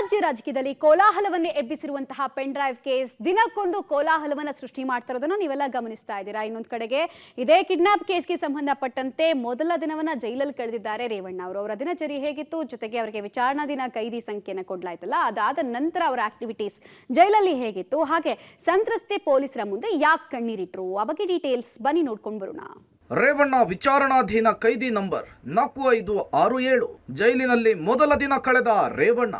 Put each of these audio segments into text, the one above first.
ರಾಜ್ಯ ರಾಜಕೀಯದಲ್ಲಿ ಕೋಲಾಹಲವನ್ನೇ ಎಬ್ಬಿಸಿರುವಂತಹ pen drive case ದಿನಕ್ಕೊಂದು ಕೋಲಾಹಲವನ್ನ ಸೃಷ್ಟಿ ಮಾಡ್ತಿರೋದನ್ನ ನೀವೆಲ್ಲ ಗಮನಿಸ್ತಾ ಇದ್ದೀರಾ. ಇನ್ನೊಂದು ಕಡೆಗೆ ಇದೇ ಕಿಡ್ನಾಪ್ ಕೇಸ್ಗೆ ಸಂಬಂಧಪಟ್ಟಂತೆ ಮೊದಲ ದಿನವನ್ನ ಜೈಲಲ್ಲಿ ಕಳೆದಿದ್ದಾರೆ ರೇವಣ್ಣ ಅವರು. ಅವರ ದಿನಚರಿ ಹೇಗಿತ್ತು, ಜೊತೆಗೆ ಅವರಿಗೆ ವಿಚಾರಣಾಧೀನ ಕೈದಿ ಸಂಖ್ಯೆಯನ್ನು ಕೊಡಲಾಯ್ತಲ್ಲ, ಅದಾದ ನಂತರ ಅವರ ಆಕ್ಟಿವಿಟೀಸ್ ಜೈಲಲ್ಲಿ ಹೇಗಿತ್ತು, ಹಾಗೆ ಸಂತ್ರಸ್ತೆ ಪೊಲೀಸರ ಮುಂದೆ ಯಾಕೆ ಕಣ್ಣೀರಿಟ್ರು, ಆ ಬಗ್ಗೆ ಡೀಟೇಲ್ಸ್ ಬನ್ನಿ ನೋಡ್ಕೊಂಡು ಬರೋಣ. ರೇವಣ್ಣ ವಿಚಾರಣಾಧೀನ ಕೈದಿ ನಂಬರ್ 4567 ಜೈಲಿನಲ್ಲಿ ಮೊದಲ ದಿನ ಕಳೆದ ರೇವಣ್ಣ.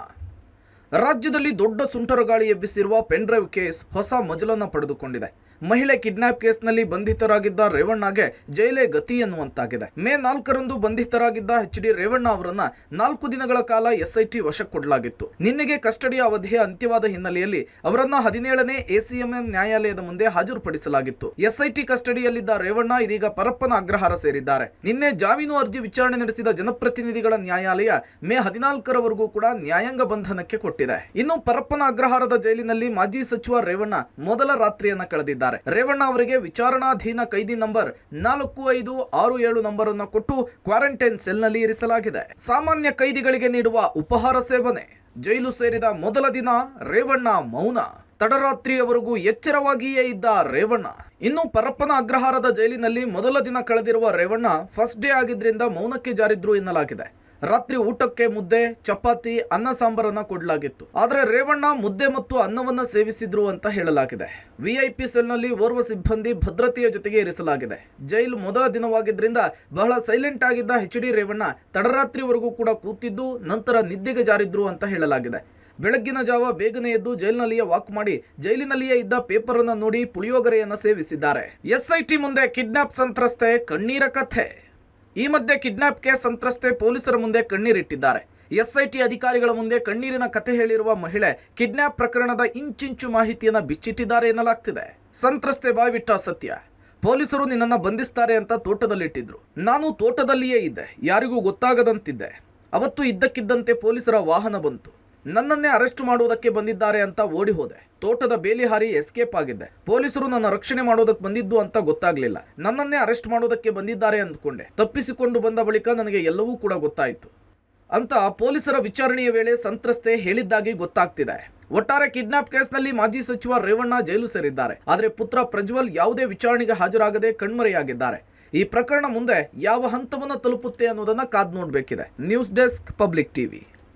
ರಾಜ್ಯದಲ್ಲಿ ದೊಡ್ಡ ಸುಂಟರಗಾಳಿ ಎಬ್ಬಿಸಿರುವ ಪೆನ್ ಡ್ರೈವ್ ಕೇಸ್ ಹೊಸ ಮಜಲನ್ನು ಪಡೆದುಕೊಂಡಿದೆ. ಮಹಿಳೆ ಕಿಡ್ನಾಪ್ ಕೇಸ್ನಲ್ಲಿ ಬಂಧಿತರಾಗಿದ್ದ ರೇವಣ್ಣಗೆ ಜೈಲೇ ಗತಿ ಎನ್ನುವಂತಾಗಿದೆ. ಮೇ 4ರಂದು ಬಂಧಿತರಾಗಿದ್ದ ಎಚ್ ಡಿ ರೇವಣ್ಣ ಅವರನ್ನ 4 ದಿನಗಳ ಕಾಲ SIT ವಶಕ್ಕೆ ಕೊಡಲಾಗಿತ್ತು. ನಿನ್ನೆಗೆ ಕಸ್ಟಡಿಯ ಅವಧಿಯ ಅಂತ್ಯವಾದ ಹಿನ್ನೆಲೆಯಲ್ಲಿ ಅವರನ್ನ 17ನೇ ACMM ನ್ಯಾಯಾಲಯದ ಮುಂದೆ ಹಾಜರುಪಡಿಸಲಾಗಿತ್ತು. SIT ಕಸ್ಟಡಿಯಲ್ಲಿದ್ದ ರೇವಣ್ಣ ಇದೀಗ ಪರಪ್ಪನ ಅಗ್ರಹಾರ ಸೇರಿದ್ದಾರೆ. ನಿನ್ನೆ ಜಾಮೀನು ಅರ್ಜಿ ವಿಚಾರಣೆ ನಡೆಸಿದ ಜನಪ್ರತಿನಿಧಿಗಳ ನ್ಯಾಯಾಲಯ ಮೇ 14ರವರೆಗೂ ಕೂಡ ನ್ಯಾಯಾಂಗ ಬಂಧನಕ್ಕೆ ಕೊಟ್ಟಿದೆ. ಇನ್ನು ಪರಪ್ಪನ ಅಗ್ರಹಾರದ ಜೈಲಿನಲ್ಲಿ ಮಾಜಿ ಸಚಿವ ರೇವಣ್ಣ ಮೊದಲ ರಾತ್ರಿಯನ್ನ ಕಳೆದಿದ್ದಾರೆ. ರೇವಣ್ಣ ಅವರಿಗೆ ವಿಚಾರಣಾಧೀನ ಕೈದಿ ನಂಬರ್ 4567 ನಂಬರ್ ಅನ್ನು ಕೊಟ್ಟು ಕ್ವಾರಂಟೈನ್ ಸೆಲ್ ನಲ್ಲಿ ಇರಿಸಲಾಗಿದೆ. ಸಾಮಾನ್ಯ ಕೈದಿಗಳಿಗೆ ನೀಡುವ ಉಪಹಾರ ಸೇವನೆ. ಜೈಲು ಸೇರಿದ ಮೊದಲ ದಿನ ರೇವಣ್ಣ ಮೌನ. ತಡರಾತ್ರಿಯವರೆಗೂ ಎಚ್ಚರವಾಗಿಯೇ ಇದ್ದ ರೇವಣ್ಣ. ಇನ್ನು ಪರಪ್ಪನ ಅಗ್ರಹಾರದ ಜೈಲಿನಲ್ಲಿ ಮೊದಲ ದಿನ ಕಳೆದಿರುವ ರೇವಣ್ಣ ಫಸ್ಟ್ ಡೇ ಆಗಿದ್ರಿಂದ ಮೌನಕ್ಕೆ ಜಾರಿದ್ರು ಎನ್ನಲಾಗಿದೆ. ರಾತ್ರಿ ಊಟಕ್ಕೆ ಮುದ್ದೆ, ಚಪಾತಿ, ಅನ್ನ ಸಾಂಬಾರನ್ನ ಕೊಡಲಾಗಿತ್ತು. ಆದರೆ ರೇವಣ್ಣ ಮುದ್ದೆ ಮತ್ತು ಅನ್ನವನ್ನ ಸೇವಿಸಿದ್ರು ಅಂತ ಹೇಳಲಾಗಿದೆ. VIP ಸೆಲ್ನಲ್ಲಿ ಓರ್ವ ಸಿಬ್ಬಂದಿ ಭದ್ರತೆಯ ಜೊತೆಗೆ ಇರಿಸಲಾಗಿದೆ. ಜೈಲು ಮೊದಲ ದಿನವಾಗಿದ್ದರಿಂದ ಬಹಳ ಸೈಲೆಂಟ್ ಆಗಿದ್ದ ಎಚ್ ಡಿ ರೇವಣ್ಣ ತಡರಾತ್ರಿವರೆಗೂ ಕೂಡ ಕೂತಿದ್ದು ನಂತರ ನಿದ್ದೆಗೆ ಜಾರಿದ್ರು ಅಂತ ಹೇಳಲಾಗಿದೆ. ಬೆಳಗ್ಗಿನ ಜಾವ ಬೇಗನೆ ಎದ್ದು ಜೈಲಿನಲ್ಲಿಯೇ ವಾಕ್ ಮಾಡಿ ಜೈಲಿನಲ್ಲಿಯೇ ಇದ್ದ ಪೇಪರ್ ಅನ್ನು ನೋಡಿ ಪುಳಿಯೋಗರೆಯನ್ನ ಸೇವಿಸಿದ್ದಾರೆ. SIT ಮುಂದೆ ಕಿಡ್ನಾಪ್ ಸಂತ್ರಸ್ತೆ ಕಣ್ಣೀರ ಕಥೆ. ಈ ಮಧ್ಯೆ ಕಿಡ್ನಾಪ್ ಕೇಸ್ ಸಂತ್ರಸ್ತೆ ಪೊಲೀಸರ ಮುಂದೆ ಕಣ್ಣೀರಿಟ್ಟಿದ್ದಾರೆ. SIT ಅಧಿಕಾರಿಗಳ ಮುಂದೆ ಕಣ್ಣೀರಿನ ಕಥೆ ಹೇಳಿರುವ ಮಹಿಳೆ ಕಿಡ್ನಾಪ್ ಪ್ರಕರಣದ ಇಂಚಿಂಚು ಮಾಹಿತಿಯನ್ನು ಬಿಚ್ಚಿಟ್ಟಿದ್ದಾರೆ ಎನ್ನಲಾಗ್ತಿದೆ. ಸಂತ್ರಸ್ತೆ ಬಾಯ್ಬಿಟ್ಟ ಸತ್ಯ. ಪೊಲೀಸರು ನಿನ್ನನ್ನು ಬಂಧಿಸ್ತಾರೆ ಅಂತ ತೋಟದಲ್ಲಿಟ್ಟಿದ್ರು. ನಾನು ತೋಟದಲ್ಲಿಯೇ ಇದ್ದೆ, ಯಾರಿಗೂ ಗೊತ್ತಾಗದಂತಿದ್ದೆ. ಅವತ್ತು ಇದ್ದಕ್ಕಿದ್ದಂತೆ ಪೊಲೀಸರ ವಾಹನ ಬಂತು. ನನ್ನನ್ನೇ ಅರೆಸ್ಟ್ ಮಾಡುವುದಕ್ಕೆ ಬಂದಿದ್ದಾರೆ ಅಂತ ಓಡಿ ಹೋದೆ. ತೋಟದ ಬೇಲಿ ಹಾರಿ ಎಸ್ಕೇಪ್ ಆಗಿದ್ದೆ. ಪೊಲೀಸರು ನನ್ನ ರಕ್ಷಣೆ ಮಾಡೋದಕ್ಕೆ ಬಂದಿದ್ದು ಅಂತ ಗೊತ್ತಾಗ್ಲಿಲ್ಲ. ನನ್ನನ್ನೇ ಅರೆಸ್ಟ್ ಮಾಡೋದಕ್ಕೆ ಬಂದಿದ್ದಾರೆ ಅಂದ್ಕೊಂಡೆ. ತಪ್ಪಿಸಿಕೊಂಡು ಬಂದ ಬಳಿಕ ನನಗೆ ಎಲ್ಲವೂ ಕೂಡ ಗೊತ್ತಾಯಿತು ಅಂತ ಪೊಲೀಸರ ವಿಚಾರಣೆಯ ವೇಳೆ ಸಂತ್ರಸ್ತೆ ಹೇಳಿದ್ದಾಗಿ ಗೊತ್ತಾಗ್ತಿದೆ. ಒಟ್ಟಾರೆ ಕಿಡ್ನಾಪ್ ಕೇಸ್ನಲ್ಲಿ ಮಾಜಿ ಸಚಿವ ರೇವಣ್ಣ ಜೈಲು ಸೇರಿದ್ದಾರೆ. ಆದರೆ ಪುತ್ರ ಪ್ರಜ್ವಲ್ ಯಾವುದೇ ವಿಚಾರಣೆಗೆ ಹಾಜರಾಗದೆ ಕಣ್ಮರೆಯಾಗಿದ್ದಾರೆ. ಈ ಪ್ರಕರಣ ಮುಂದೆ ಯಾವ ಹಂತವನ್ನು ತಲುಪುತ್ತೆ ಅನ್ನೋದನ್ನ ಕಾದ್ ನೋಡಬೇಕಿದೆ. News desk, public TV.